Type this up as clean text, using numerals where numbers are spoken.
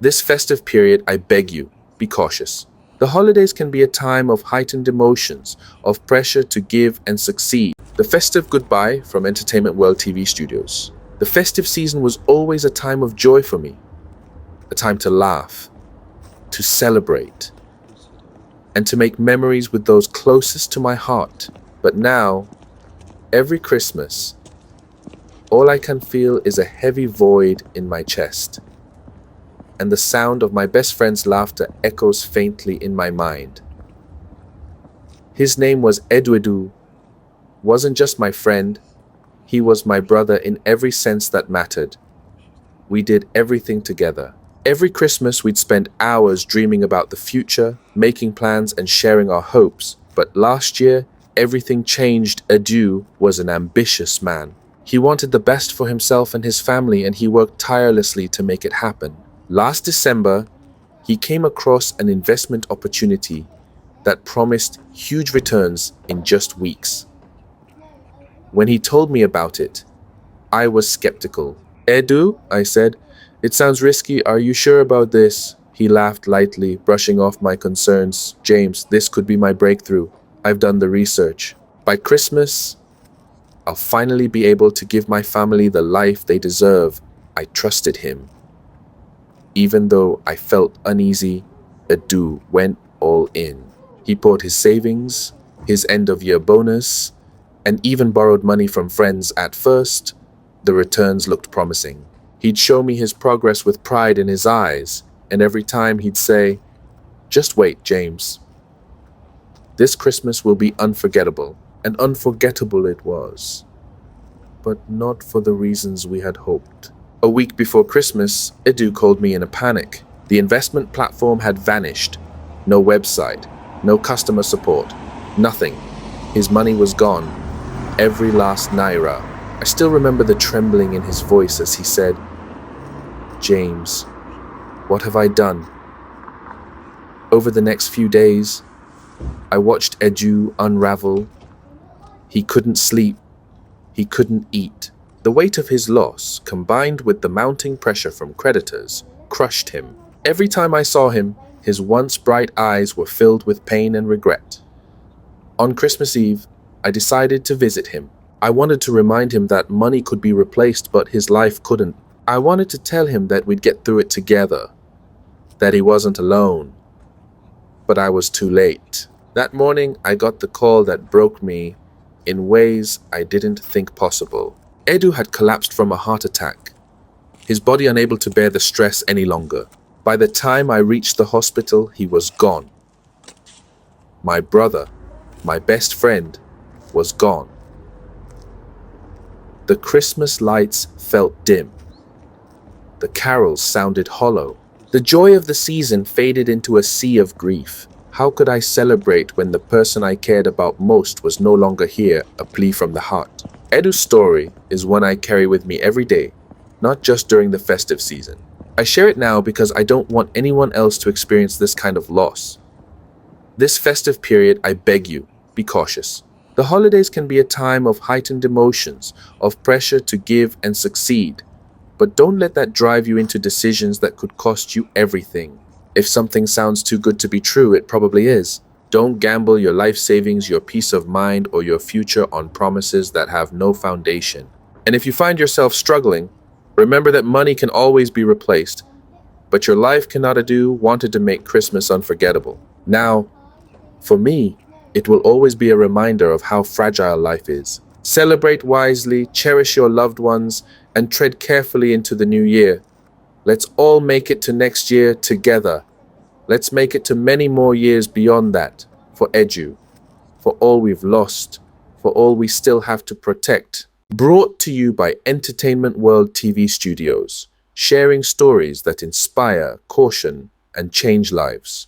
This festive period, I beg you, be cautious. The holidays can be a time of heightened emotions, of pressure to give and succeed. The festive goodbye from Entertainment World TV Studios. The festive season was always a time of joy for me, a time to laugh, to celebrate, and to make memories with those closest to my heart. But now, every Christmas, all I can feel is a heavy void in my chest, and the sound of my best friend's laughter echoes faintly in my mind. His name was Eduedu, wasn't just my friend, he was my brother in every sense that mattered. We did everything together. Every Christmas we'd spend hours dreaming about the future, making plans and sharing our hopes. But last year, everything changed. Edu was an ambitious man. He wanted the best for himself and his family, and he worked tirelessly to make it happen. Last December, he came across an investment opportunity that promised huge returns in just weeks. When he told me about it, I was skeptical. Edu, I said, it sounds risky. Are you sure about this? He laughed lightly, brushing off my concerns. James, this could be my breakthrough. I've done the research. By Christmas, I'll finally be able to give my family the life they deserve. I trusted him. Even though I felt uneasy, Edu went all in. He poured his savings, his end-of-year bonus, and even borrowed money from friends. At first, the returns looked promising. He'd show me his progress with pride in his eyes, and every time he'd say, "Just wait, James. This Christmas will be unforgettable." And unforgettable it was, but not for the reasons we had hoped. A week before Christmas, Edu called me in a panic. The investment platform had vanished. No website, no customer support, nothing. His money was gone. Every last naira. I still remember the trembling in his voice as he said, "James, what have I done?" Over the next few days, I watched Edu unravel. He couldn't sleep. He couldn't eat. The weight of his loss, combined with the mounting pressure from creditors, crushed him. Every time I saw him, his once bright eyes were filled with pain and regret. On Christmas Eve, I decided to visit him. I wanted to remind him that money could be replaced, but his life couldn't. I wanted to tell him that we'd get through it together, that he wasn't alone. But I was too late. That morning, I got the call that broke me in ways I didn't think possible. Edu had collapsed from a heart attack, his body unable to bear the stress any longer. By the time I reached the hospital, he was gone. My brother, my best friend, was gone. The Christmas lights felt dim. The carols sounded hollow. The joy of the season faded into a sea of grief. How could I celebrate when the person I cared about most was no longer here? A plea from the heart. Edu's story is one I carry with me every day, not just during the festive season. I share it now because I don't want anyone else to experience this kind of loss. This festive period, I beg you, be cautious. The holidays can be a time of heightened emotions, of pressure to give and succeed. But don't let that drive you into decisions that could cost you everything. If something sounds too good to be true, it probably is. Don't gamble your life savings, your peace of mind, or your future on promises that have no foundation. And if you find yourself struggling, remember that money can always be replaced, but your life cannot. Edu wanted to make Christmas unforgettable. Now, for me, it will always be a reminder of how fragile life is. Celebrate wisely, cherish your loved ones, and tread carefully into the new year. Let's all make it to next year together. Let's make it to many more years beyond that, for Edu, for all we've lost, for all we still have to protect. Brought to you by Entertainment World TV Studios, sharing stories that inspire, caution, and change lives.